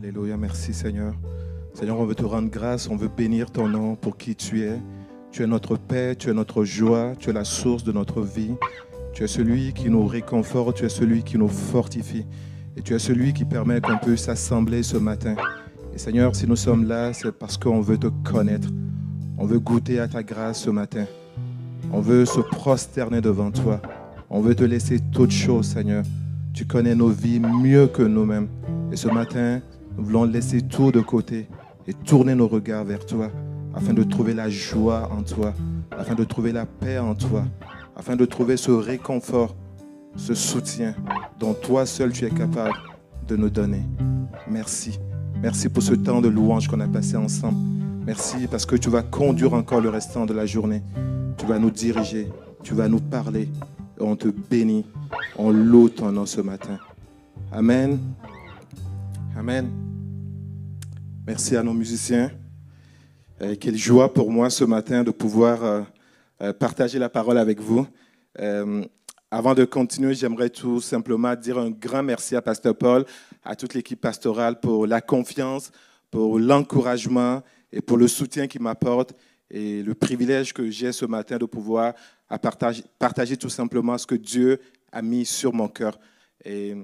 Alléluia, merci Seigneur. Seigneur, on veut te rendre grâce, on veut bénir ton nom pour qui tu es. Tu es notre paix, tu es notre joie, tu es la source de notre vie. Tu es celui qui nous réconforte, tu es celui qui nous fortifie. Et tu es celui qui permet qu'on puisse s'assembler ce matin. Et Seigneur, si nous sommes là, c'est parce qu'on veut te connaître. On veut goûter à ta grâce ce matin. On veut se prosterner devant toi. On veut te laisser toutes choses, Seigneur. Tu connais nos vies mieux que nous-mêmes. Et ce matin, nous voulons laisser tout de côté et tourner nos regards vers toi afin de trouver la joie en toi, afin de trouver la paix en toi, afin de trouver ce réconfort, ce soutien dont toi seul tu es capable de nous donner. Merci. Merci pour ce temps de louange qu'on a passé ensemble. Merci parce que tu vas conduire encore le restant de la journée. Tu vas nous diriger, tu vas nous parler. Et on te bénit, on loue ton nom ce matin. Amen. Amen. Merci à nos musiciens. Quelle joie pour moi ce matin de pouvoir partager la parole avec vous. Avant de continuer, j'aimerais tout simplement dire un grand merci à Pasteur Paul, à toute l'équipe pastorale pour la confiance, pour l'encouragement et pour le soutien qu'il m'apporte et le privilège que j'ai ce matin de pouvoir partager tout simplement ce que Dieu a mis sur mon cœur. Et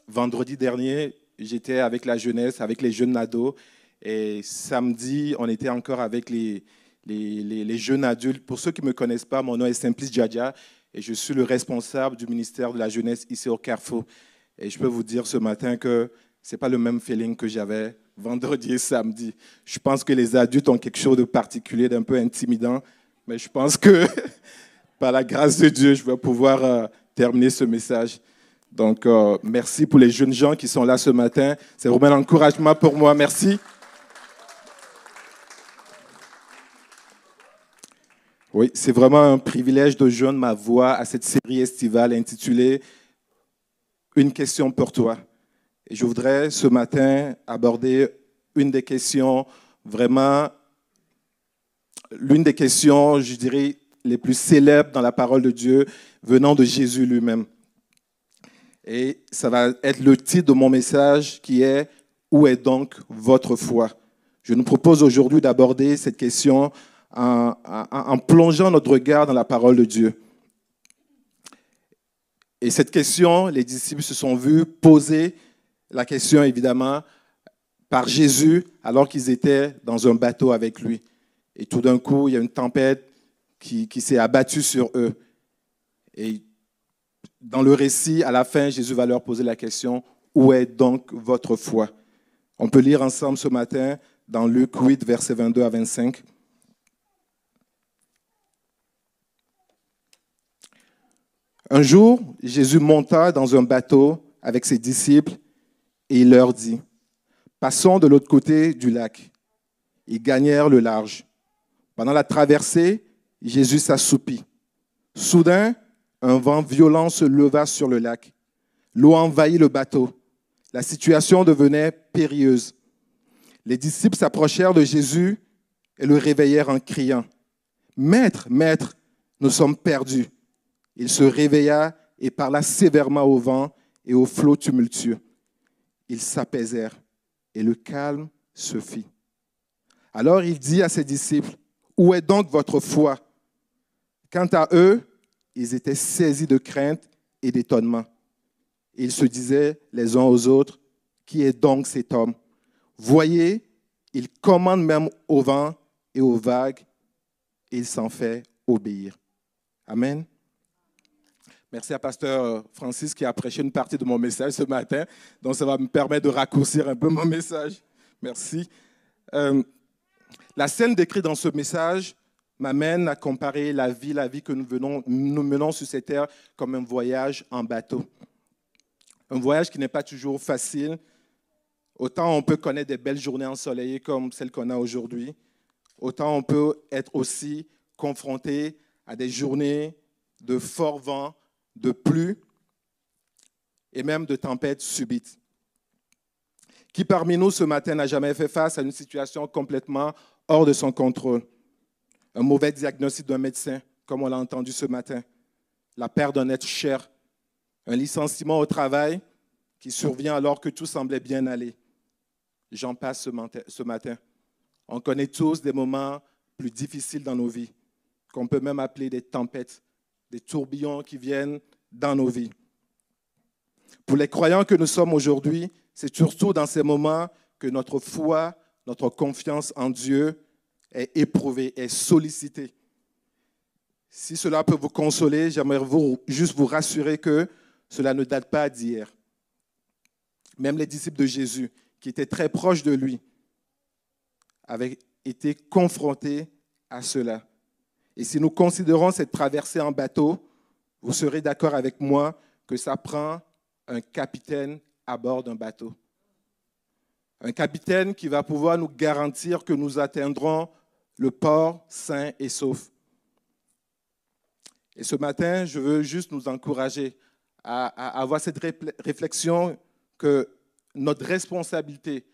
vendredi dernier, j'étais avec la jeunesse, avec les jeunes ados. Et samedi, on était encore avec les jeunes adultes. Pour ceux qui ne me connaissent pas, mon nom est Simplice Djadja et je suis le responsable du ministère de la jeunesse ici au Carrefour. Et je peux vous dire ce matin que ce n'est pas le même feeling que j'avais vendredi et samedi. Je pense que les adultes ont quelque chose de particulier, d'un peu intimidant. Mais je pense que par la grâce de Dieu, je vais pouvoir terminer ce message. Donc, merci pour les jeunes gens qui sont là ce matin. C'est vraiment un encouragement pour moi. Merci. Oui, c'est vraiment un privilège de joindre ma voix à cette série estivale intitulée « Une question pour toi ». Et je voudrais ce matin aborder l'une des questions, je dirais, les plus célèbres dans la parole de Dieu, venant de Jésus lui-même. Et ça va être le titre de mon message qui est « Où est donc votre foi ?» Je nous propose aujourd'hui d'aborder cette question en plongeant notre regard dans la parole de Dieu. Et cette question, les disciples se sont vus poser la question, évidemment, par Jésus alors qu'ils étaient dans un bateau avec lui. Et tout d'un coup, il y a une tempête qui s'est abattue sur eux. Et dans le récit, à la fin, Jésus va leur poser la question, « Où est donc votre foi ?» On peut lire ensemble ce matin dans Luc 8, versets 22 à 25. Un jour, Jésus monta dans un bateau avec ses disciples et il leur dit, « Passons de l'autre côté du lac. » Ils gagnèrent le large. Pendant la traversée, Jésus s'assoupit. Soudain, un vent violent se leva sur le lac. L'eau envahit le bateau. La situation devenait périlleuse. Les disciples s'approchèrent de Jésus et le réveillèrent en criant, « Maître, Maître, nous sommes perdus. » Il se réveilla et parla sévèrement au vent et aux flots tumultueux. Ils s'apaisèrent et le calme se fit. Alors il dit à ses disciples, « Où est donc votre foi ?» Quant à eux, ils étaient saisis de crainte et d'étonnement. Ils se disaient les uns aux autres, « Qui est donc cet homme ?» Voyez, il commande même au vent et aux vagues, et il s'en fait obéir. Amen. Merci à Pasteur Francis qui a prêché une partie de mon message ce matin. Donc, ça va me permettre de raccourcir un peu mon message. Merci. La scène décrite dans ce message m'amène à comparer la vie que nous menons sur cette terre comme un voyage en bateau. Un voyage qui n'est pas toujours facile. Autant on peut connaître des belles journées ensoleillées comme celles qu'on a aujourd'hui, autant on peut être aussi confronté à des journées de fort vent, de pluie et même de tempêtes subites. Qui parmi nous ce matin n'a jamais fait face à une situation complètement hors de son contrôle? Un mauvais diagnostic d'un médecin, comme on l'a entendu ce matin, la perte d'un être cher, un licenciement au travail qui survient alors que tout semblait bien aller, j'en passe ce matin. On connaît tous des moments plus difficiles dans nos vies, qu'on peut même appeler des tempêtes, des tourbillons qui viennent dans nos vies. Pour les croyants que nous sommes aujourd'hui, c'est surtout dans ces moments que notre foi, notre confiance en Dieu est éprouvée, est sollicitée. Si cela peut vous consoler, j'aimerais juste vous rassurer que cela ne date pas d'hier. Même les disciples de Jésus, qui étaient très proches de lui, avaient été confrontés à cela. Et si nous considérons cette traversée en bateau, vous serez d'accord avec moi que ça prend un capitaine à bord d'un bateau. Un capitaine qui va pouvoir nous garantir que nous atteindrons le port sain et sauf. Et ce matin, je veux juste nous encourager à avoir cette réflexion que notre responsabilité,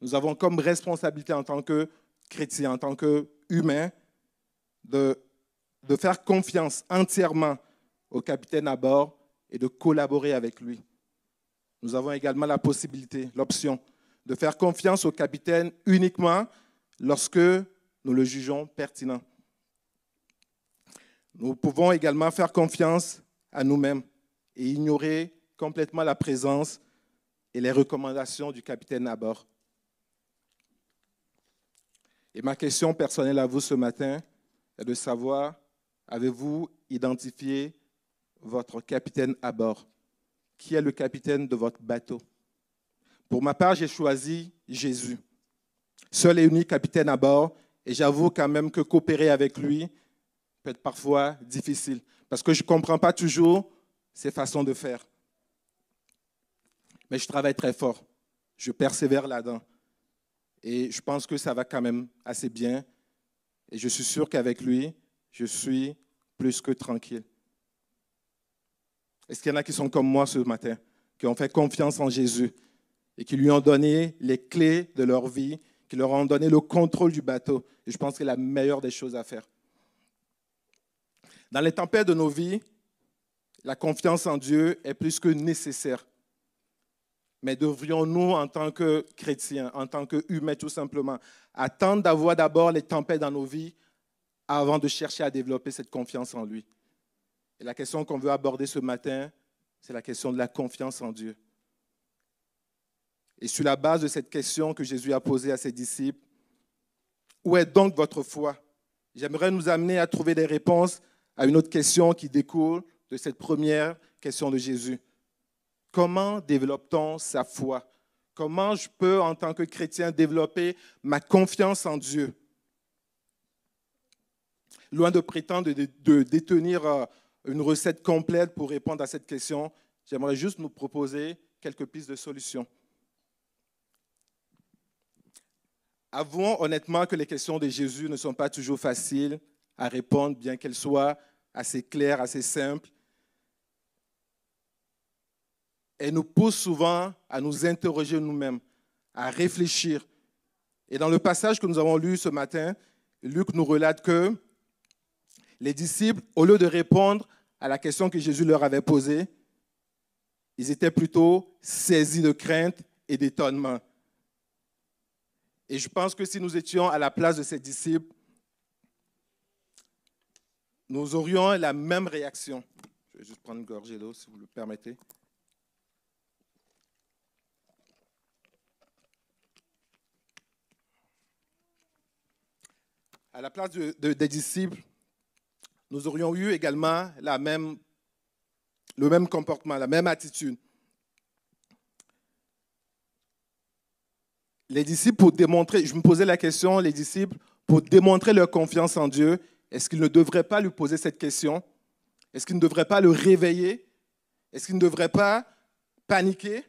nous avons comme responsabilité en tant que chrétiens, en tant qu'humains, de faire confiance entièrement au capitaine à bord et de collaborer avec lui. Nous avons également la possibilité, l'option, de faire confiance au capitaine uniquement lorsque nous le jugeons pertinent. Nous pouvons également faire confiance à nous-mêmes et ignorer complètement la présence et les recommandations du capitaine à bord. Et ma question personnelle à vous ce matin est de savoir, avez-vous identifié votre capitaine à bord? Qui est le capitaine de votre bateau? Pour ma part, j'ai choisi Jésus, seul et unique capitaine à bord, et j'avoue quand même que coopérer avec lui peut être parfois difficile, parce que je ne comprends pas toujours ses façons de faire. Mais je travaille très fort, je persévère là-dedans, et je pense que ça va quand même assez bien, et je suis sûr qu'avec lui, je suis plus que tranquille. Est-ce qu'il y en a qui sont comme moi ce matin, qui ont fait confiance en Jésus et qui lui ont donné les clés de leur vie, qui leur ont donné le contrôle du bateau? Et je pense que c'est la meilleure des choses à faire. Dans les tempêtes de nos vies, la confiance en Dieu est plus que nécessaire. Mais devrions-nous, en tant que chrétiens, en tant qu'humains tout simplement, attendre d'avoir d'abord les tempêtes dans nos vies avant de chercher à développer cette confiance en lui? Et la question qu'on veut aborder ce matin, c'est la question de la confiance en Dieu. Et sur la base de cette question que Jésus a posée à ses disciples, où est donc votre foi? J'aimerais nous amener à trouver des réponses à une autre question qui découle de cette première question de Jésus. Comment développe-t-on sa foi? Comment je peux, en tant que chrétien, développer ma confiance en Dieu? Loin de prétendre de détenir une recette complète pour répondre à cette question, j'aimerais juste nous proposer quelques pistes de solutions. Avouons honnêtement que les questions de Jésus ne sont pas toujours faciles à répondre, bien qu'elles soient assez claires, assez simples. Elles nous poussent souvent à nous interroger nous-mêmes, à réfléchir. Et dans le passage que nous avons lu ce matin, Luc nous relate que les disciples, au lieu de répondre à la question que Jésus leur avait posée, ils étaient plutôt saisis de crainte et d'étonnement. Et je pense que si nous étions à la place de ces disciples, nous aurions la même réaction. Je vais juste prendre une gorgée d'eau, si vous le permettez. À la place des disciples, nous aurions eu également le même comportement, la même attitude. Les disciples, pour démontrer, je me posais la question, les disciples, pour démontrer leur confiance en Dieu, est-ce qu'ils ne devraient pas lui poser cette question? Est-ce qu'ils ne devraient pas le réveiller? Est-ce qu'ils ne devraient pas paniquer?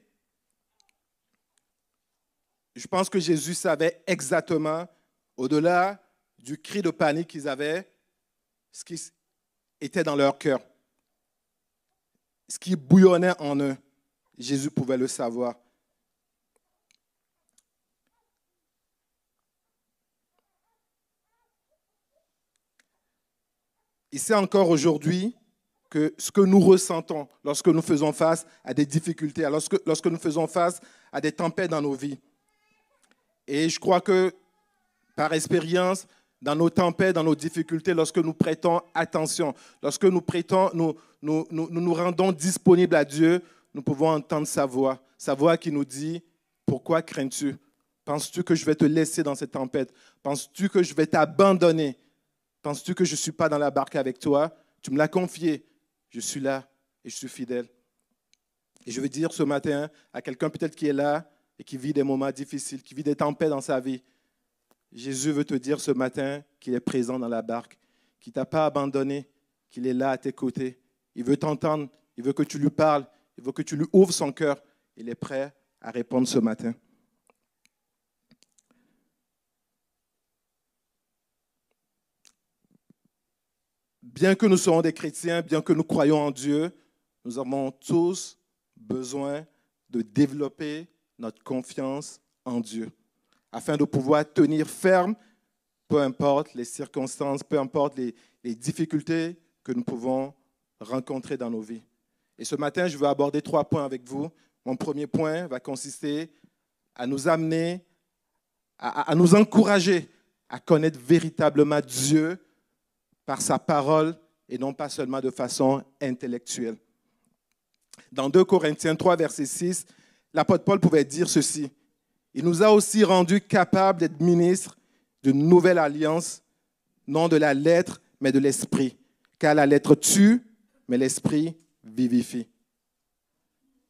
Je pense que Jésus savait exactement, au-delà du cri de panique qu'ils avaient, ce qui était dans leur cœur, ce qui bouillonnait en eux. Jésus pouvait le savoir. Il sait encore aujourd'hui que ce que nous ressentons lorsque nous faisons face à des difficultés, lorsque nous faisons face à des tempêtes dans nos vies, Et je crois que par expérience, dans nos tempêtes, dans nos difficultés, lorsque nous prêtons attention, lorsque nous rendons disponibles à Dieu, nous pouvons entendre sa voix qui nous dit, pourquoi crains-tu? Penses-tu que je vais te laisser dans cette tempête? Penses-tu que je vais t'abandonner? Penses-tu que je ne suis pas dans la barque avec toi? Tu me l'as confié, je suis là et je suis fidèle. Et je veux dire ce matin à quelqu'un peut-être qui est là et qui vit des moments difficiles, qui vit des tempêtes dans sa vie, Jésus veut te dire ce matin qu'il est présent dans la barque, qu'il ne t'a pas abandonné, qu'il est là à tes côtés. Il veut t'entendre, il veut que tu lui parles, il veut que tu lui ouvres son cœur. Il est prêt à répondre ce matin. Bien que nous soyons des chrétiens, bien que nous croyons en Dieu, nous avons tous besoin de développer notre confiance en Dieu, afin de pouvoir tenir ferme, peu importe les circonstances, peu importe les difficultés que nous pouvons rencontrer dans nos vies. Et ce matin, je veux aborder 3 points avec vous. Mon premier point va consister à nous amener, à nous encourager à connaître véritablement Dieu par sa parole et non pas seulement de façon intellectuelle. Dans 2 Corinthiens 3, verset 6, l'apôtre Paul pouvait dire ceci. Il nous a aussi rendus capables d'être ministres d'une nouvelle alliance, non de la lettre, mais de l'esprit. Car la lettre tue, mais l'esprit vivifie.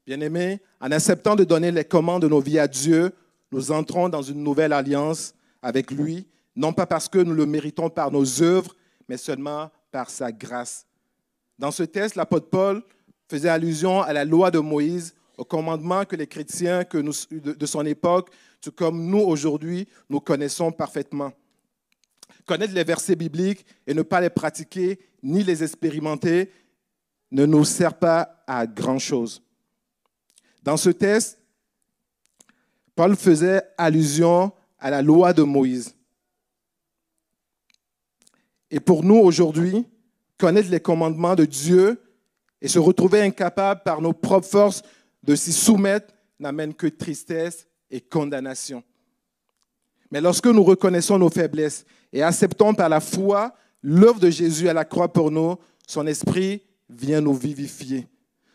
Bien-aimés, en acceptant de donner les commandes de nos vies à Dieu, nous entrons dans une nouvelle alliance avec lui, non pas parce que nous le méritons par nos œuvres, mais seulement par sa grâce. Dans ce texte, l'apôtre Paul faisait allusion à la loi de Moïse, aux commandements que les chrétiens de son époque, tout comme nous aujourd'hui, nous connaissons parfaitement. Connaître les versets bibliques et ne pas les pratiquer ni les expérimenter ne nous sert pas à grand-chose. Dans ce texte, Paul faisait allusion à la loi de Moïse. Et pour nous aujourd'hui, connaître les commandements de Dieu et se retrouver incapable par nos propres forces de s'y soumettre n'amène que tristesse et condamnation. Mais lorsque nous reconnaissons nos faiblesses et acceptons par la foi l'œuvre de Jésus à la croix pour nous, son esprit vient nous vivifier.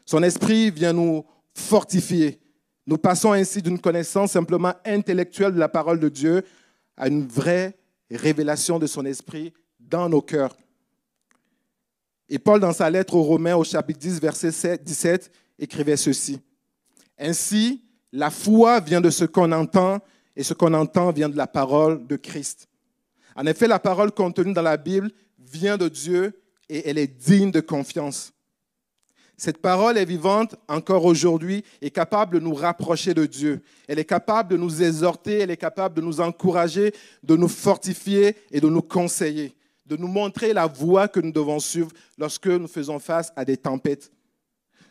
Son esprit vient nous fortifier. Nous passons ainsi d'une connaissance simplement intellectuelle de la parole de Dieu à une vraie révélation de son esprit dans nos cœurs. Et Paul, dans sa lettre aux Romains, au chapitre 10, verset 17, écrivait ceci. Ainsi, la foi vient de ce qu'on entend, et ce qu'on entend vient de la parole de Christ. En effet, la parole contenue dans la Bible vient de Dieu et elle est digne de confiance. Cette parole est vivante encore aujourd'hui et capable de nous rapprocher de Dieu. Elle est capable de nous exhorter, elle est capable de nous encourager, de nous fortifier et de nous conseiller, de nous montrer la voie que nous devons suivre lorsque nous faisons face à des tempêtes.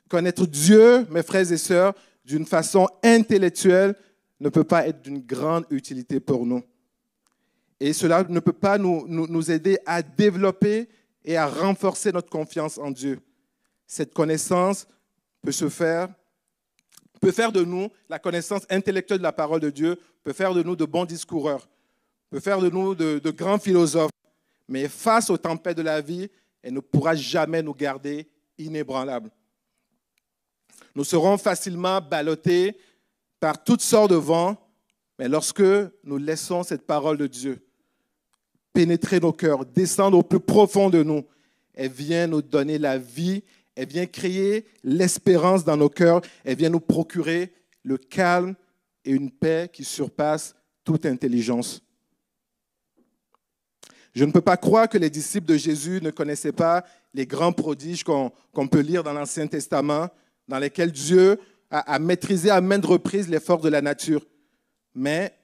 Connaître Dieu, mes frères et sœurs, d'une façon intellectuelle ne peut pas être d'une grande utilité pour nous. Et cela ne peut pas nous aider à développer et à renforcer notre confiance en Dieu. Cette connaissance peut faire de nous, la connaissance intellectuelle de la parole de Dieu, peut faire de nous de bons discoureurs, peut faire de nous de grands philosophes. Mais face aux tempêtes de la vie, elle ne pourra jamais nous garder inébranlables. Nous serons facilement ballottés par toutes sortes de vents, mais lorsque nous laissons cette parole de Dieu pénétrer nos cœurs, descendre au plus profond de nous, elle vient nous donner la vie, elle vient créer l'espérance dans nos cœurs, elle vient nous procurer le calme et une paix qui surpasse toute intelligence. Je ne peux pas croire que les disciples de Jésus ne connaissaient pas les grands prodiges qu'on peut lire dans l'Ancien Testament, dans lesquels Dieu a maîtrisé à maintes reprises les forces de la nature. Mais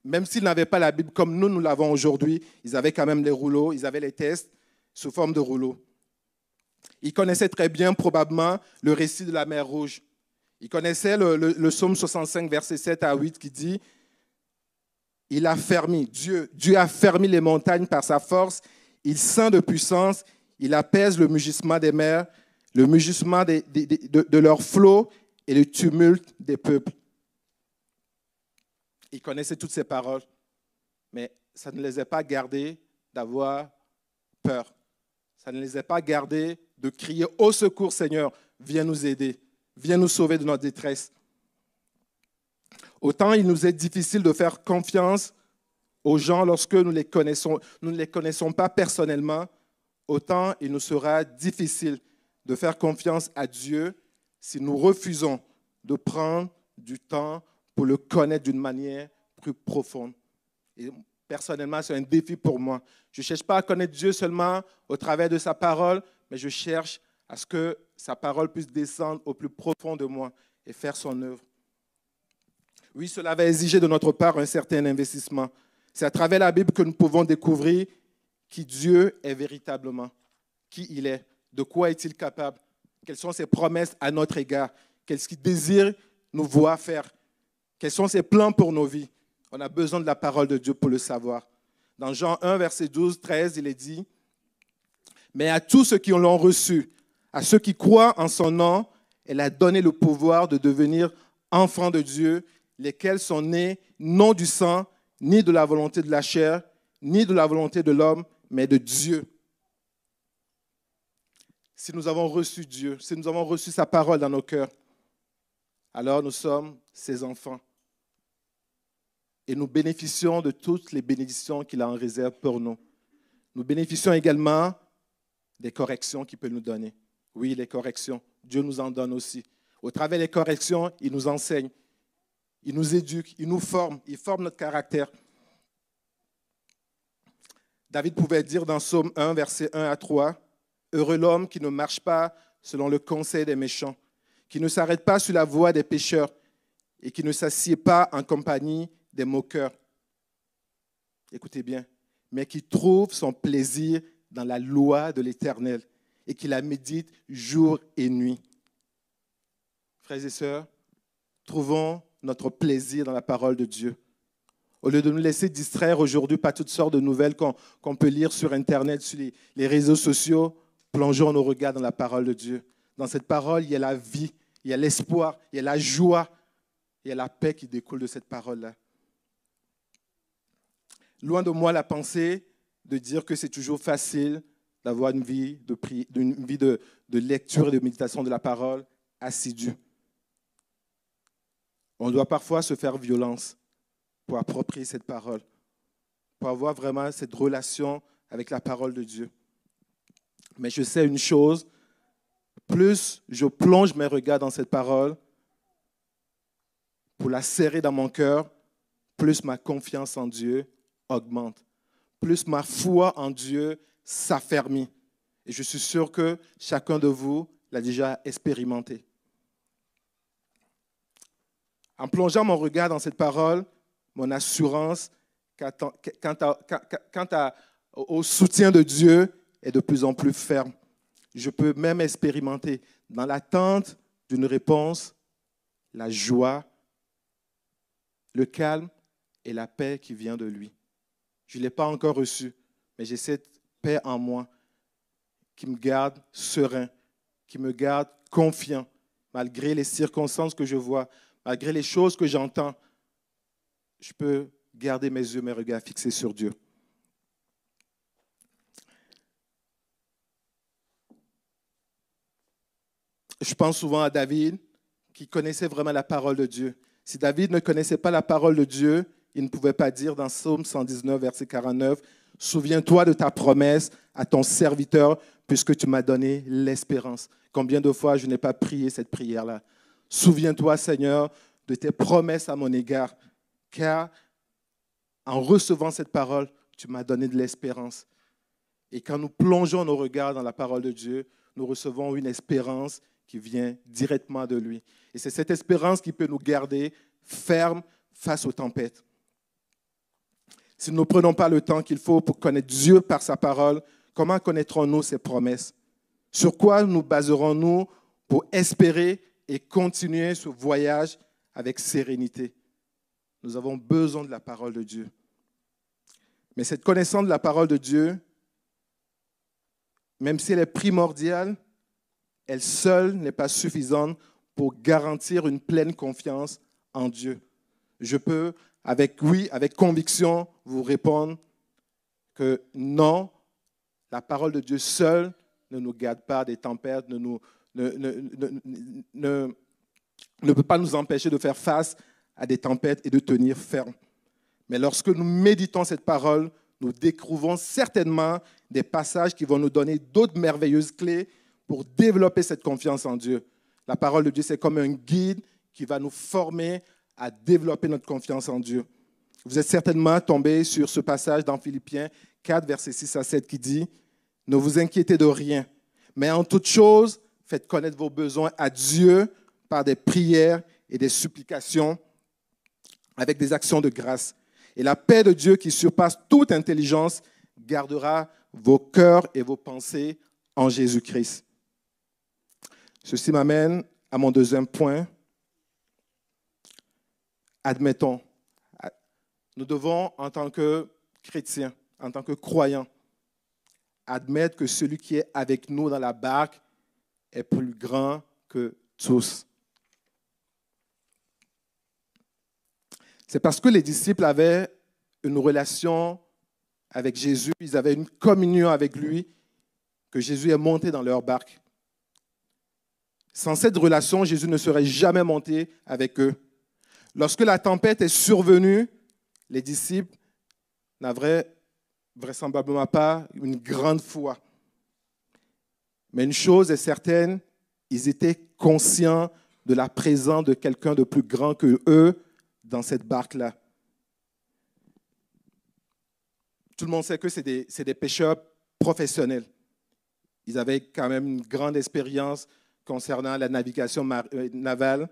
même s'ils n'avaient pas la Bible comme nous l'avons aujourd'hui, ils avaient quand même les rouleaux, ils avaient les tests sous forme de rouleaux. Ils connaissaient très bien probablement le récit de la mer Rouge. Ils connaissaient le psaume 65, versets 7 à 8 qui dit « Dieu a fermi les montagnes par sa force, il ceint de puissance, il apaise le mugissement des mers, le mugissement de leurs flots et le tumulte des peuples. » Ils connaissaient toutes ces paroles, mais ça ne les a pas gardés d'avoir peur. Ça ne les a pas gardés de crier « Au secours, Seigneur, viens nous aider, viens nous sauver de notre détresse ». Autant il nous est difficile de faire confiance aux gens lorsque nous ne les connaissons pas personnellement, autant il nous sera difficile de faire confiance à Dieu si nous refusons de prendre du temps pour le connaître d'une manière plus profonde. Et personnellement, c'est un défi pour moi. Je ne cherche pas à connaître Dieu seulement au travers de sa parole, mais je cherche à ce que sa parole puisse descendre au plus profond de moi et faire son œuvre. Oui, cela va exiger de notre part un certain investissement. C'est à travers la Bible que nous pouvons découvrir qui Dieu est véritablement, qui il est, de quoi est-il capable, quelles sont ses promesses à notre égard, qu'est-ce qu'il désire nous voir faire, quels sont ses plans pour nos vies. On a besoin de la parole de Dieu pour le savoir. Dans Jean 1, verset 12, 13, il est dit « Mais à tous ceux qui l'ont reçu, à ceux qui croient en son nom, elle a donné le pouvoir de devenir enfants de Dieu, lesquels sont nés non du sang, ni de la volonté de la chair, ni de la volonté de l'homme, mais de Dieu. » Si nous avons reçu Dieu, si nous avons reçu sa parole dans nos cœurs, alors nous sommes ses enfants. Et nous bénéficions de toutes les bénédictions qu'il a en réserve pour nous. Nous bénéficions également des corrections qu'il peut nous donner. Oui, les corrections, Dieu nous en donne aussi. Au travers des corrections, il nous enseigne, il nous éduque, il nous forme, il forme notre caractère. David pouvait dire dans Psaume 1, versets 1 à 3, « Heureux l'homme qui ne marche pas selon le conseil des méchants, qui ne s'arrête pas sur la voie des pécheurs et qui ne s'assied pas en compagnie des moqueurs. » Écoutez bien, mais qui trouve son plaisir dans la loi de l'Éternel et qui la médite jour et nuit. Frères et sœurs, trouvons notre plaisir dans la parole de Dieu. Au lieu de nous laisser distraire aujourd'hui par toutes sortes de nouvelles qu'on peut lire sur Internet, sur les réseaux sociaux, plongeons nos regards dans la parole de Dieu. Dans cette parole, il y a la vie, il y a l'espoir, il y a la joie, il y a la paix qui découle de cette parole-là. Loin de moi la pensée de dire que c'est toujours facile d'avoir une vie de lecture et de méditation de la parole assidue. On doit parfois se faire violence pour approprier cette parole, pour avoir vraiment cette relation avec la parole de Dieu. Mais je sais une chose, plus je plonge mes regards dans cette parole, pour la serrer dans mon cœur, plus ma confiance en Dieu augmente, plus ma foi en Dieu s'affermit. Et je suis sûr que chacun de vous l'a déjà expérimenté. En plongeant mon regard dans cette parole, mon assurance au soutien de Dieu est de plus en plus ferme. Je peux même expérimenter, dans l'attente d'une réponse, la joie, le calme et la paix qui vient de lui. Je ne l'ai pas encore reçu, mais j'ai cette paix en moi qui me garde serein, qui me garde confiant, malgré les circonstances que je vois, malgré les choses que j'entends. Je peux garder mes yeux, mes regards fixés sur Dieu. Je pense souvent à David, qui connaissait vraiment la parole de Dieu. Si David ne connaissait pas la parole de Dieu, il ne pouvait pas dire dans Psaume 119, verset 49, « Souviens-toi de ta promesse à ton serviteur, puisque tu m'as donné l'espérance. » Combien de fois je n'ai pas prié cette prière-là? Souviens-toi, Seigneur, de tes promesses à mon égard, car en recevant cette parole, tu m'as donné de l'espérance. Et quand nous plongeons nos regards dans la parole de Dieu, nous recevons une espérance qui vient directement de lui. Et c'est cette espérance qui peut nous garder fermes face aux tempêtes. Si nous ne prenons pas le temps qu'il faut pour connaître Dieu par sa parole, comment connaîtrons-nous ses promesses? Sur quoi nous baserons-nous pour espérer et continuer ce voyage avec sérénité? Nous avons besoin de la parole de Dieu. Mais cette connaissance de la parole de Dieu, même si elle est primordiale, elle seule n'est pas suffisante pour garantir une pleine confiance en Dieu. Je peux avec oui, avec conviction, vous répondre que non, la parole de Dieu seule ne nous garde pas des tempêtes, ne peut pas nous empêcher de faire face à des tempêtes et de tenir ferme. Mais lorsque nous méditons cette parole, nous découvrons certainement des passages qui vont nous donner d'autres merveilleuses clés pour développer cette confiance en Dieu. La parole de Dieu, c'est comme un guide qui va nous former à développer notre confiance en Dieu. Vous êtes certainement tombé sur ce passage dans Philippiens 4, versets 6 à 7 qui dit « Ne vous inquiétez de rien, mais en toute chose, faites connaître vos besoins à Dieu par des prières et des supplications avec des actions de grâce. Et la paix de Dieu qui surpasse toute intelligence gardera vos cœurs et vos pensées en Jésus-Christ. » Ceci m'amène à mon deuxième point. Admettons, nous devons, en tant que chrétiens, en tant que croyants, admettre que celui qui est avec nous dans la barque est plus grand que tous. C'est parce que les disciples avaient une relation avec Jésus, ils avaient une communion avec lui, que Jésus est monté dans leur barque. Sans cette relation, Jésus ne serait jamais monté avec eux. Lorsque la tempête est survenue, les disciples n'avaient vraisemblablement pas une grande foi. Mais une chose est certaine, ils étaient conscients de la présence de quelqu'un de plus grand que eux dans cette barque-là. Tout le monde sait que c'est des pêcheurs professionnels. Ils avaient quand même une grande expérience concernant la navigation navale,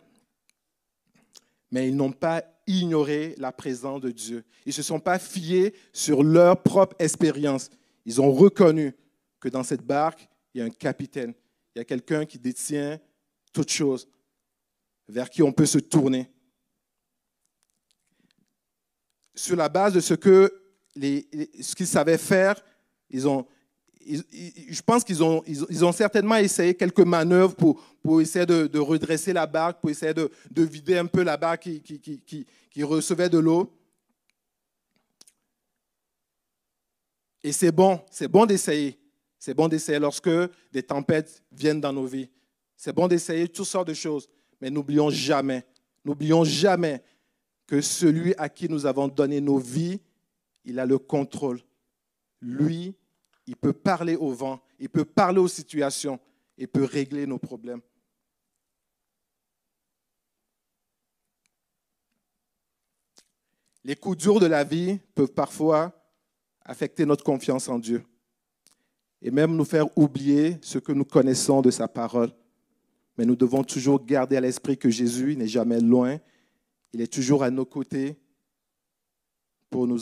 mais ils n'ont pas ignoré la présence de Dieu. Ils ne se sont pas fiés sur leur propre expérience. Ils ont reconnu que dans cette barque, il y a un capitaine, il y a quelqu'un qui détient toutes choses, vers qui on peut se tourner. Sur la base de ce qu'ils savaient faire, je pense qu'ils ont certainement essayé quelques manœuvres pour essayer de redresser la barque, pour essayer de vider un peu la barque qui recevait de l'eau. Et c'est bon d'essayer. C'est bon d'essayer lorsque des tempêtes viennent dans nos vies. C'est bon d'essayer toutes sortes de choses. Mais n'oublions jamais que celui à qui nous avons donné nos vies, il a le contrôle. Lui, il peut parler au vent, il peut parler aux situations, il peut régler nos problèmes. Les coups durs de la vie peuvent parfois affecter notre confiance en Dieu et même nous faire oublier ce que nous connaissons de sa parole. Mais nous devons toujours garder à l'esprit que Jésus n'est jamais loin. Il est toujours à nos côtés pour nous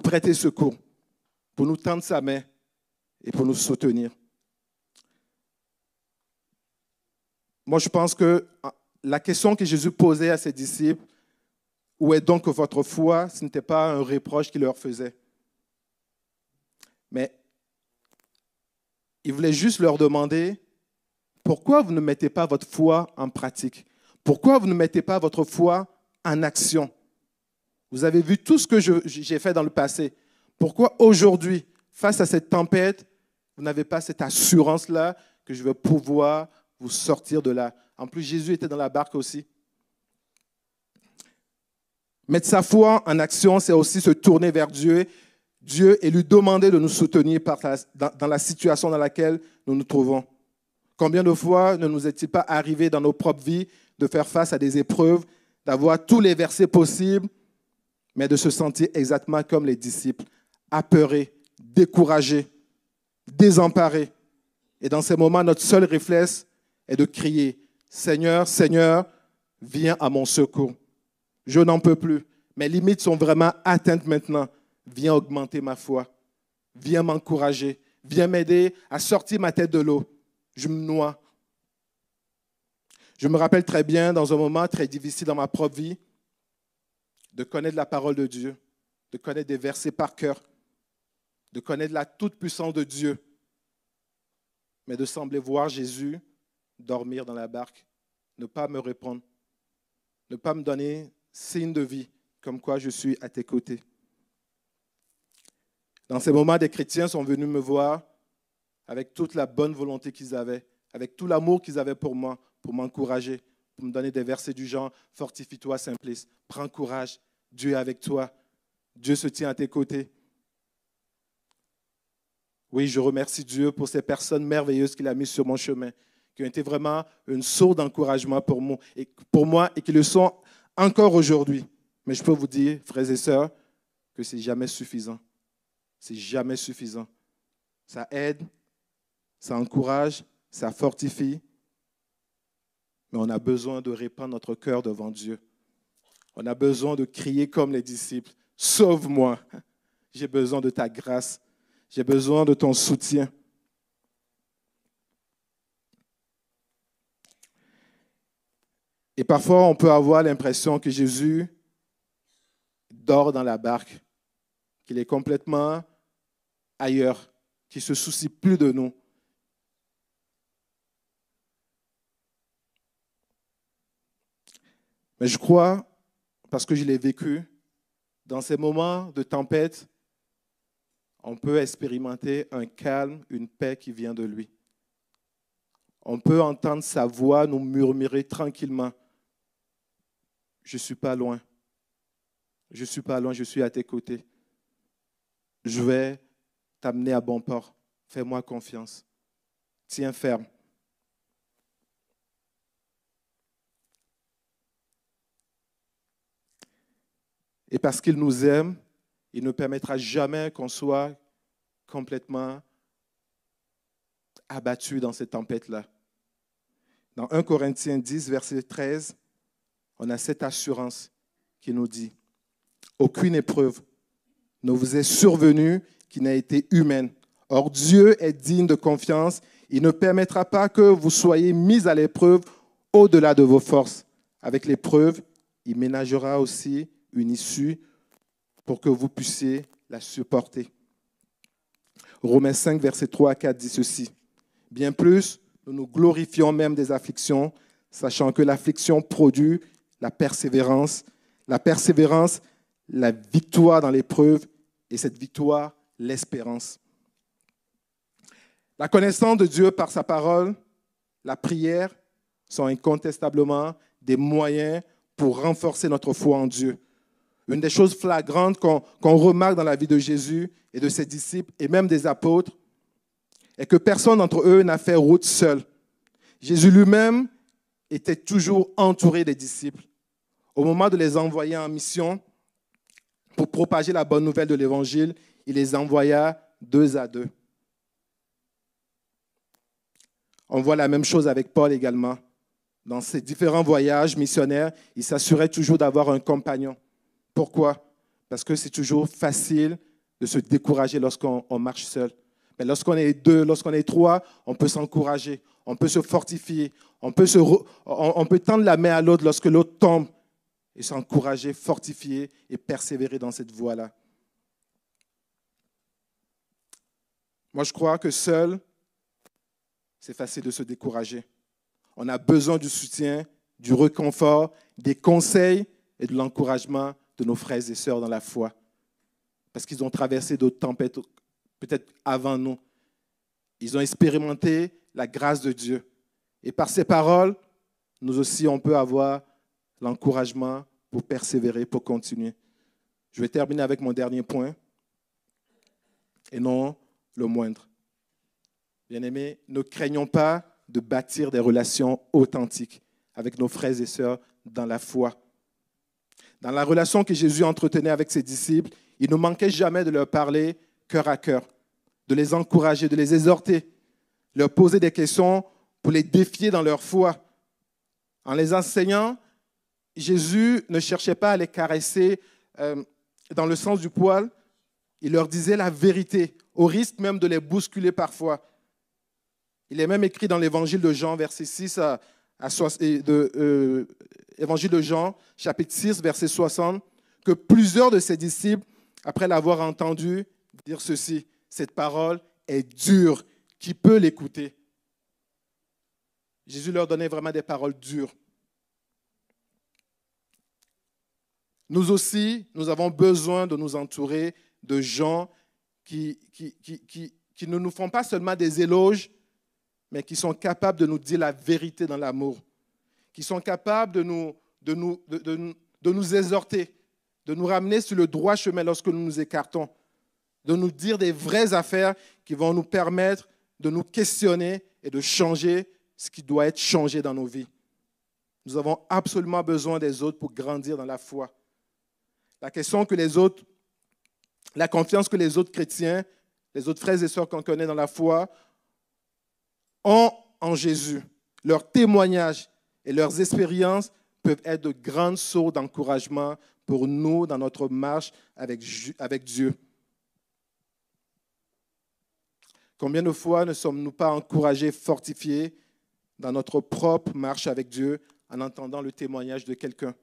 prêter secours, pour nous tendre sa main et pour nous soutenir. Moi, je pense que la question que Jésus posait à ses disciples, où est donc votre foi, ce n'était pas un reproche qu'il leur faisait. Mais il voulait juste leur demander, pourquoi vous ne mettez pas votre foi en pratique? Pourquoi vous ne mettez pas votre foi en action? Vous avez vu tout ce que j'ai fait dans le passé. Pourquoi aujourd'hui, face à cette tempête, vous n'avez pas cette assurance-là que je vais pouvoir vous sortir de là? En plus, Jésus était dans la barque aussi. Mettre sa foi en action, c'est aussi se tourner vers Dieu et lui demander de nous soutenir dans la situation dans laquelle nous nous trouvons. Combien de fois ne nous est-il pas arrivé dans nos propres vies de faire face à des épreuves, d'avoir tous les versets possibles, mais de se sentir exactement comme les disciples, apeurés, découragés, désemparés. Et dans ces moments, notre seul réflexe est de crier « Seigneur, Seigneur, viens à mon secours. Je n'en peux plus. Mes limites sont vraiment atteintes maintenant. Viens augmenter ma foi. Viens m'encourager. Viens m'aider à sortir ma tête de l'eau. Je me noie. » Je me rappelle très bien, dans un moment très difficile dans ma propre vie, de connaître la parole de Dieu, de connaître des versets par cœur, de connaître la toute-puissance de Dieu, mais de sembler voir Jésus dormir dans la barque, ne pas me répondre. ne pas me donner signe de vie, comme quoi je suis à tes côtés. Dans ces moments, des chrétiens sont venus me voir avec toute la bonne volonté qu'ils avaient, avec tout l'amour qu'ils avaient pour moi, pour m'encourager, pour me donner des versets du genre « Fortifie-toi, Simplice, prends courage, Dieu est avec toi, Dieu se tient à tes côtés. » Oui, je remercie Dieu pour ces personnes merveilleuses qu'il a mises sur mon chemin, qui ont été vraiment une source d'encouragement pour moi et qui le sont encore aujourd'hui. Mais je peux vous dire, frères et sœurs, que ce n'est jamais suffisant. C'est jamais suffisant. Ça aide, ça encourage, ça fortifie. Mais on a besoin de répandre notre cœur devant Dieu. On a besoin de crier comme les disciples. Sauve-moi. J'ai besoin de ta grâce. J'ai besoin de ton soutien. Et parfois, on peut avoir l'impression que Jésus dort dans la barque, qu'il est complètement ailleurs, qu'il ne se soucie plus de nous. Mais je crois, parce que je l'ai vécu, dans ces moments de tempête, on peut expérimenter un calme, une paix qui vient de lui. On peut entendre sa voix nous murmurer tranquillement. Je ne suis pas loin. Je ne suis pas loin, je suis à tes côtés. Je vais t'amener à bon port. Fais-moi confiance. Tiens ferme. Et parce qu'il nous aime, il ne permettra jamais qu'on soit complètement abattu dans cette tempête-là. Dans 1 Corinthiens 10, verset 13, on a cette assurance qui nous dit « Aucune épreuve ne vous est survenue qui n'a été humaine. Or, Dieu est digne de confiance. Il ne permettra pas que vous soyez mis à l'épreuve au-delà de vos forces. Avec l'épreuve, il ménagera aussi une issue pour que vous puissiez la supporter. » Romains 5, versets 3 à 4 dit ceci. « Bien plus, nous nous glorifions même des afflictions, sachant que l'affliction produit la persévérance, la victoire dans l'épreuve, et cette victoire, l'espérance. » La connaissance de Dieu par sa parole, la prière, sont incontestablement des moyens pour renforcer notre foi en Dieu. Une des choses flagrantes qu'on remarque dans la vie de Jésus et de ses disciples et même des apôtres est que personne d'entre eux n'a fait route seul. Jésus lui-même était toujours entouré des disciples. Au moment de les envoyer en mission pour propager la bonne nouvelle de l'Évangile, il les envoya 2 à 2. On voit la même chose avec Paul également. Dans ses différents voyages missionnaires, il s'assurait toujours d'avoir un compagnon. Pourquoi? Parce que c'est toujours facile de se décourager lorsqu'on marche seul. Mais lorsqu'on est 2, lorsqu'on est 3, on peut s'encourager, on peut se fortifier, on peut tendre la main à l'autre lorsque l'autre tombe et s'encourager, fortifier et persévérer dans cette voie-là. Moi, je crois que seul, c'est facile de se décourager. On a besoin du soutien, du réconfort, des conseils et de l'encouragement de nos frères et sœurs dans la foi. Parce qu'ils ont traversé d'autres tempêtes, peut-être avant nous. Ils ont expérimenté la grâce de Dieu. Et par ces paroles, nous aussi, on peut avoir l'encouragement pour persévérer, pour continuer. Je vais terminer avec mon dernier point, et non le moindre. Bien-aimés, ne craignons pas de bâtir des relations authentiques avec nos frères et sœurs dans la foi. Dans la relation que Jésus entretenait avec ses disciples, il ne manquait jamais de leur parler cœur à cœur, de les encourager, de les exhorter, leur poser des questions pour les défier dans leur foi. En les enseignant, Jésus ne cherchait pas à les caresser dans le sens du poil. Il leur disait la vérité, au risque même de les bousculer parfois. Il est même écrit dans l'évangile de Jean, verset 6 évangile de Jean, chapitre 6, verset 60, que plusieurs de ses disciples, après l'avoir entendu dire ceci, cette parole est dure, qui peut l'écouter? Jésus leur donnait vraiment des paroles dures. Nous aussi, nous avons besoin de nous entourer de gens qui ne nous font pas seulement des éloges, mais qui sont capables de nous dire la vérité dans l'amour, qui sont capables de nous exhorter, de nous ramener sur le droit chemin lorsque nous nous écartons, de nous dire des vraies affaires qui vont nous permettre de nous questionner et de changer ce qui doit être changé dans nos vies. Nous avons absolument besoin des autres pour grandir dans la foi. La confiance que les autres chrétiens, les autres frères et sœurs qu'on connaît dans la foi, ont en Jésus, leurs témoignages et leurs expériences peuvent être de grandes sources d'encouragement pour nous dans notre marche avec Dieu. Combien de fois ne sommes-nous pas encouragés, fortifiés dans notre propre marche avec Dieu en entendant le témoignage de quelqu'un,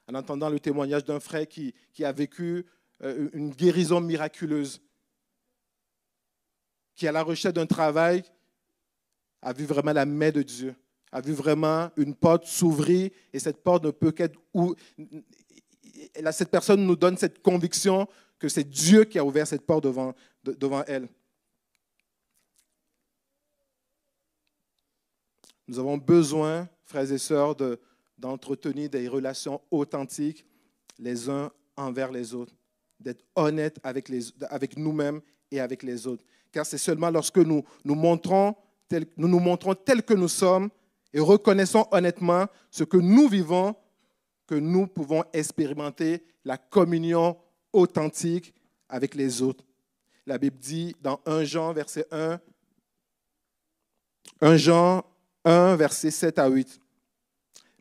en entendant le témoignage d'un frère qui a vécu une guérison miraculeuse, qui, à la recherche d'un travail, a vu vraiment la main de Dieu, a vu vraiment une porte s'ouvrir et cette porte ne peut qu'être où. Cette personne nous donne cette conviction que c'est Dieu qui a ouvert cette porte devant elle. Nous avons besoin, frères et sœurs, d'entretenir des relations authentiques les uns envers les autres, d'être honnêtes avec nous-mêmes et avec les autres. Car c'est seulement lorsque nous nous montrons tels que nous sommes et reconnaissons honnêtement ce que nous vivons que nous pouvons expérimenter la communion authentique avec les autres. La Bible dit dans 1 Jean, verset 1, 1 Jean 1, verset 7 à 8.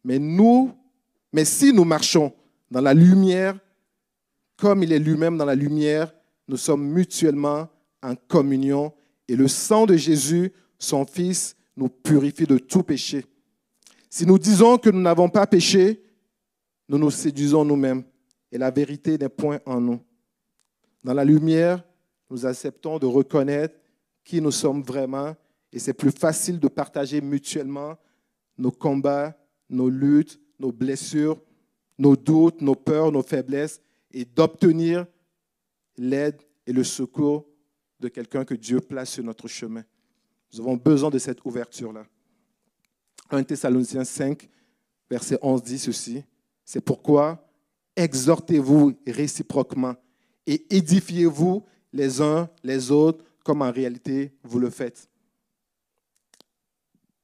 Mais si nous marchons dans la lumière, comme il est lui-même dans la lumière, nous sommes mutuellement en communion et le sang de Jésus, son Fils, nous purifie de tout péché. Si nous disons que nous n'avons pas péché, nous nous séduisons nous-mêmes et la vérité n'est point en nous. Dans la lumière, nous acceptons de reconnaître qui nous sommes vraiment et c'est plus facile de partager mutuellement nos combats, nos luttes, nos blessures, nos doutes, nos peurs, nos faiblesses et d'obtenir l'aide et le secours de quelqu'un que Dieu place sur notre chemin. Nous avons besoin de cette ouverture-là. 1 Thessaloniciens 5, verset 11 dit ceci. C'est pourquoi exhortez-vous réciproquement et édifiez-vous les uns les autres comme en réalité vous le faites.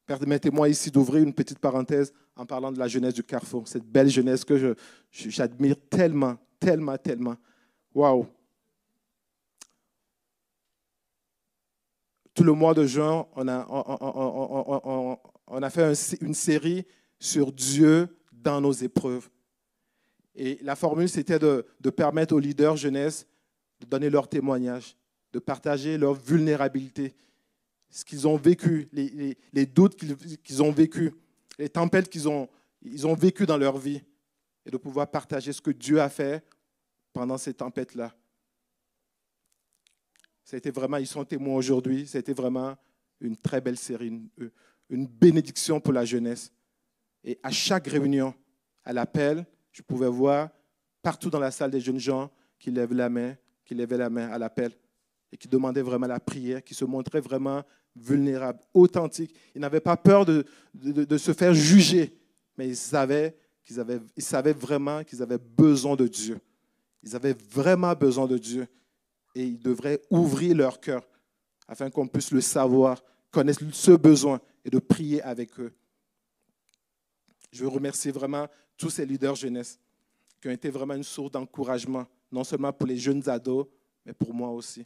Permettez-moi ici d'ouvrir une petite parenthèse en parlant de la jeunesse du Carrefour, cette belle jeunesse que j'admire tellement, tellement, tellement. Waouh! Tout le mois de juin, on a fait une série sur Dieu dans nos épreuves. Et la formule, c'était de permettre aux leaders jeunesse de donner leur témoignage, de partager leur vulnérabilité, ce qu'ils ont vécu, les doutes qu'ils ont vécus, les tempêtes qu'ils ont vécues dans leur vie, et de pouvoir partager ce que Dieu a fait pendant ces tempêtes-là. Ils sont témoins aujourd'hui, c'était vraiment une très belle série, une bénédiction pour la jeunesse. Et à chaque réunion, à l'appel, je pouvais voir partout dans la salle des jeunes gens qui levaient la main à l'appel et qui demandaient vraiment la prière, qui se montraient vraiment vulnérables, authentiques. Ils n'avaient pas peur de se faire juger, mais ils savaient vraiment qu'ils avaient besoin de Dieu. Ils avaient vraiment besoin de Dieu et ils devraient ouvrir leur cœur afin qu'on puisse le savoir, connaître ce besoin et de prier avec eux. Je veux remercier vraiment tous ces leaders jeunesse qui ont été vraiment une source d'encouragement, non seulement pour les jeunes ados, mais pour moi aussi.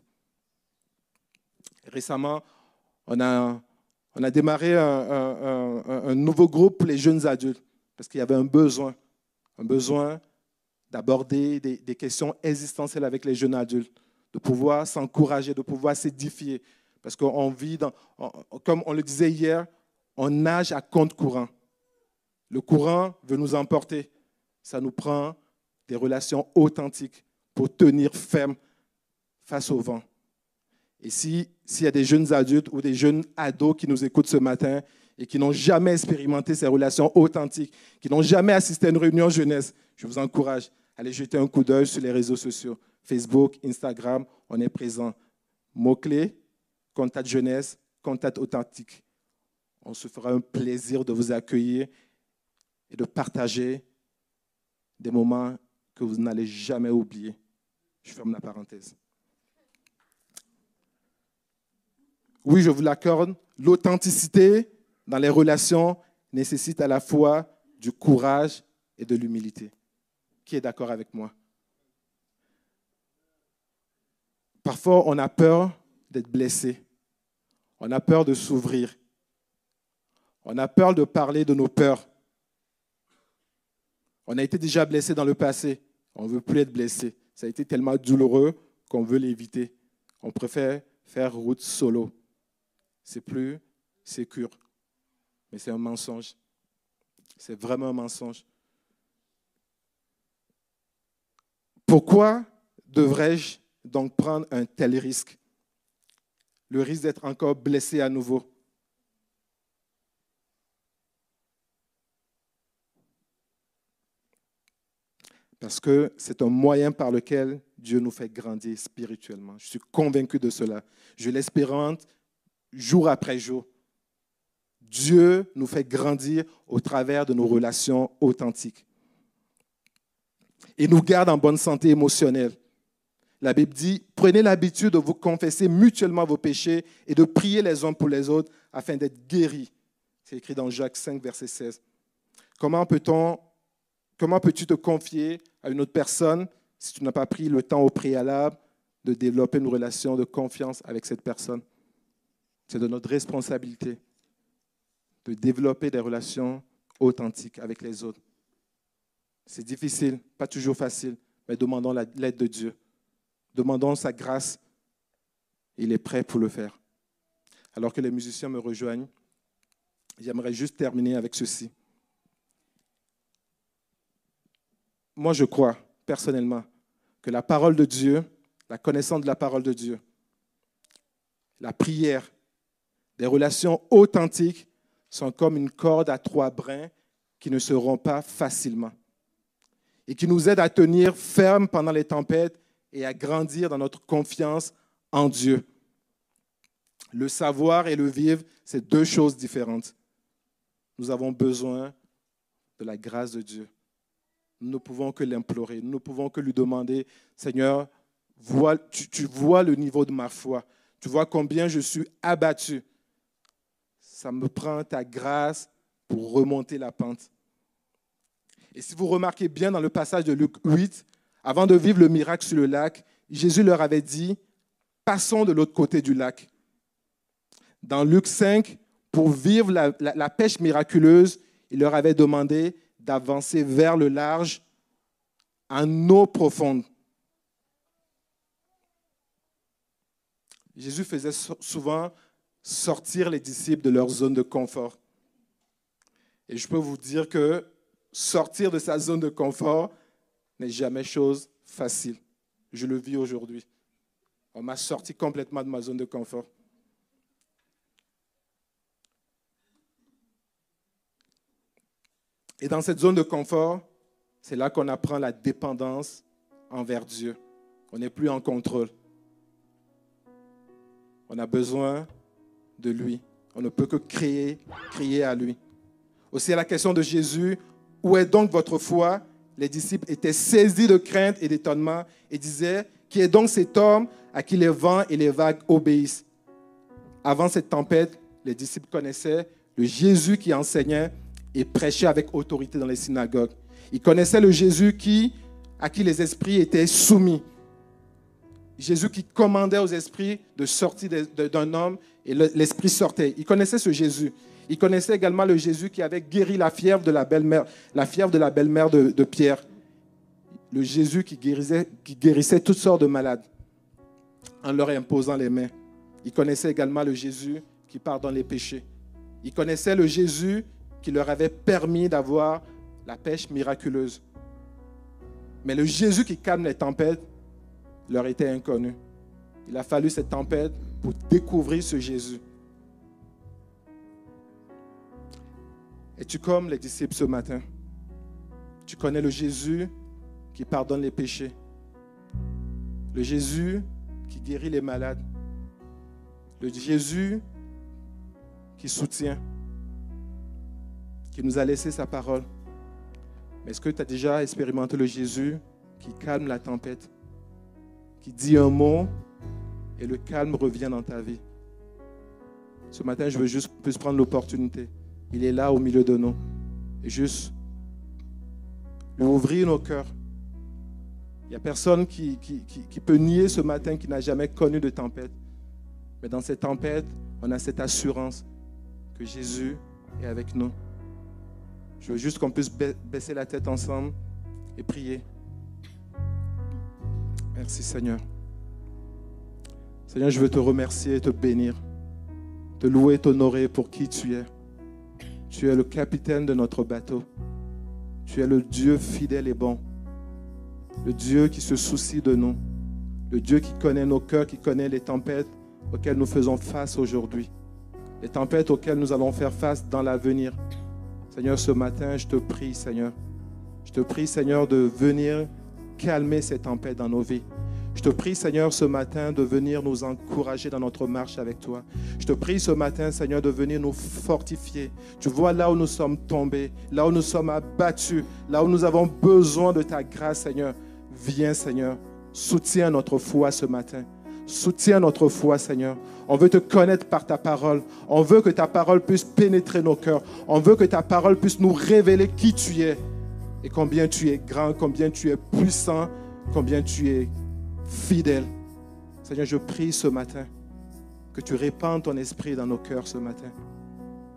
Récemment, on a démarré un nouveau groupe pour les jeunes adultes parce qu'il y avait un besoin d'aborder des questions existentielles avec les jeunes adultes, de pouvoir s'encourager, de pouvoir s'édifier. Parce qu'on vit, comme on le disait hier, on nage à contre-courant. Le courant veut nous emporter. Ça nous prend des relations authentiques pour tenir ferme face au vent. Et s'il y a des jeunes adultes ou des jeunes ados qui nous écoutent ce matin et qui n'ont jamais expérimenté ces relations authentiques, qui n'ont jamais assisté à une réunion jeunesse, je vous encourage Allez jeter un coup d'œil sur les réseaux sociaux. Facebook, Instagram, on est présent. Mots-clés, contact jeunesse, contact authentique. On se fera un plaisir de vous accueillir et de partager des moments que vous n'allez jamais oublier. Je ferme la parenthèse. Oui, je vous l'accorde, l'authenticité dans les relations nécessite à la fois du courage et de l'humilité. Qui est d'accord avec moi? Parfois, on a peur d'être blessé. On a peur de s'ouvrir. On a peur de parler de nos peurs. On a été déjà blessé dans le passé. On ne veut plus être blessé. Ça a été tellement douloureux qu'on veut l'éviter. On préfère faire route solo. C'est plus sécure. Mais c'est un mensonge. C'est vraiment un mensonge. Pourquoi devrais-je donc prendre un tel risque? Le risque d'être encore blessé à nouveau. Parce que c'est un moyen par lequel Dieu nous fait grandir spirituellement. Je suis convaincu de cela. Je l'expérimente jour après jour. Dieu nous fait grandir au travers de nos relations authentiques. Et nous garde en bonne santé émotionnelle. La Bible dit, prenez l'habitude de vous confesser mutuellement vos péchés et de prier les uns pour les autres afin d'être guéris. C'est écrit dans Jacques 5, verset 16. Comment peux-tu te confier à une autre personne si tu n'as pas pris le temps au préalable de développer une relation de confiance avec cette personne? C'est de notre responsabilité de développer des relations authentiques avec les autres. C'est difficile, pas toujours facile, mais demandons l'aide de Dieu. Demandons sa grâce. Il est prêt pour le faire. Alors que les musiciens me rejoignent, j'aimerais juste terminer avec ceci. Moi, je crois, personnellement, que la parole de Dieu, la connaissance de la parole de Dieu, la prière, des relations authentiques sont comme une corde à 3 brins qui ne se rompt pas facilement et qui nous aident à tenir ferme pendant les tempêtes et à grandir dans notre confiance en Dieu. Le savoir et le vivre, c'est 2 choses différentes. Nous avons besoin de la grâce de Dieu. Nous ne pouvons que l'implorer. Nous ne pouvons que lui demander, Seigneur, tu vois le niveau de ma foi. Tu vois combien je suis abattu. Ça me prend ta grâce pour remonter la pente. Et si vous remarquez bien dans le passage de Luc 8, avant de vivre le miracle sur le lac, Jésus leur avait dit, passons de l'autre côté du lac. Dans Luc 5, pour vivre la pêche miraculeuse, il leur avait demandé d'avancer vers le large en eau profonde. Jésus faisait souvent sortir les disciples de leur zone de confort. Et je peux vous dire que sortir de sa zone de confort n'est jamais chose facile. Je le vis aujourd'hui. On m'a sorti complètement de ma zone de confort. Et dans cette zone de confort, c'est là qu'on apprend la dépendance envers Dieu. On n'est plus en contrôle. On a besoin de lui. On ne peut que crier à lui. Aussi à la question de Jésus, où est donc votre foi? Les disciples étaient saisis de crainte et d'étonnement et disaient, qui est donc cet homme à qui les vents et les vagues obéissent? Avant cette tempête, les disciples connaissaient le Jésus qui enseignait et prêchait avec autorité dans les synagogues. Ils connaissaient le Jésus à qui les esprits étaient soumis. Jésus qui commandait aux esprits de sortir d'un homme et l'esprit sortait. Ils connaissaient ce Jésus. Ils connaissaient également le Jésus qui avait guéri la fièvre de la belle-mère de Pierre. Le Jésus qui guérissait toutes sortes de malades en leur imposant les mains. Ils connaissaient également le Jésus qui pardonne les péchés. Ils connaissaient le Jésus qui leur avait permis d'avoir la pêche miraculeuse. Mais le Jésus qui calme les tempêtes leur était inconnu. Il a fallu cette tempête pour découvrir ce Jésus. Es-tu comme les disciples ce matin? Tu connais le Jésus qui pardonne les péchés. Le Jésus qui guérit les malades. Le Jésus qui soutient, qui nous a laissé sa parole. Mais est-ce que tu as déjà expérimenté le Jésus qui calme la tempête, qui dit un mot et le calme revient dans ta vie? Ce matin, je veux juste prendre l'opportunité. Il est là au milieu de nous. Et juste lui ouvrir nos cœurs. Il n'y a personne qui peut nier ce matin qui n'a jamais connu de tempête. Mais dans cette tempête, on a cette assurance que Jésus est avec nous. Je veux juste qu'on puisse baisser la tête ensemble et prier. Merci Seigneur. Seigneur, je veux te remercier et te bénir, te louer, t'honorer pour qui tu es. Tu es le capitaine de notre bateau. Tu es le Dieu fidèle et bon. Le Dieu qui se soucie de nous. Le Dieu qui connaît nos cœurs, qui connaît les tempêtes auxquelles nous faisons face aujourd'hui. Les tempêtes auxquelles nous allons faire face dans l'avenir. Seigneur, ce matin, je te prie, Seigneur. Je te prie, Seigneur, de venir calmer ces tempêtes dans nos vies. Je te prie, Seigneur, ce matin, de venir nous encourager dans notre marche avec toi. Je te prie ce matin, Seigneur, de venir nous fortifier. Tu vois là où nous sommes tombés, là où nous sommes abattus, là où nous avons besoin de ta grâce, Seigneur. Viens, Seigneur, soutiens notre foi ce matin. Soutiens notre foi, Seigneur. On veut te connaître par ta parole. On veut que ta parole puisse pénétrer nos cœurs. On veut que ta parole puisse nous révéler qui tu es et combien tu es grand, combien tu es puissant, combien tu es fidèle. Seigneur, je prie ce matin que tu répandes ton esprit dans nos cœurs ce matin.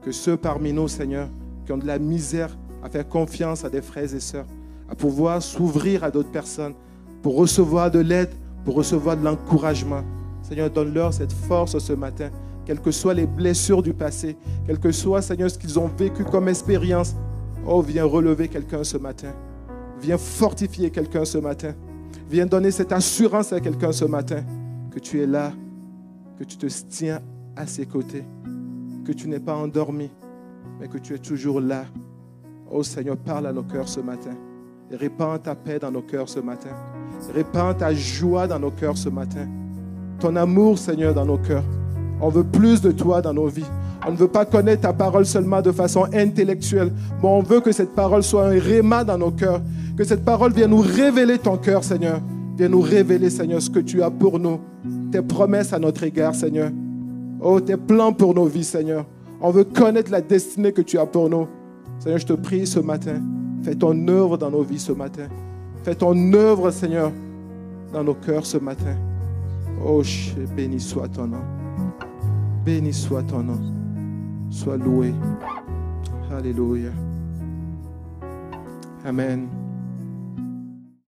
Que ceux parmi nous, Seigneur, qui ont de la misère à faire confiance à des frères et sœurs, à pouvoir s'ouvrir à d'autres personnes pour recevoir de l'aide, pour recevoir de l'encouragement. Seigneur, donne-leur cette force ce matin, quelles que soient les blessures du passé, quel que soit, Seigneur, ce qu'ils ont vécu comme expérience. Oh, viens relever quelqu'un ce matin. Viens fortifier quelqu'un ce matin. Viens donner cette assurance à quelqu'un ce matin que tu es là, que tu te tiens à ses côtés, que tu n'es pas endormi, mais que tu es toujours là. Oh Seigneur, parle à nos cœurs ce matin. Et répands ta paix dans nos cœurs ce matin. Répands ta joie dans nos cœurs ce matin. Ton amour, Seigneur, dans nos cœurs. On veut plus de toi dans nos vies. On ne veut pas connaître ta parole seulement de façon intellectuelle, mais on veut que cette parole soit un réma dans nos cœurs. Que cette parole vienne nous révéler ton cœur, Seigneur. Viens nous révéler, Seigneur, ce que tu as pour nous. Tes promesses à notre égard, Seigneur. Oh, tes plans pour nos vies, Seigneur. On veut connaître la destinée que tu as pour nous. Seigneur, je te prie ce matin. Fais ton œuvre dans nos vies ce matin. Fais ton œuvre, Seigneur, dans nos cœurs ce matin. Oh, béni soit ton nom. Béni soit ton nom. Sois loué. Alléluia. Amen.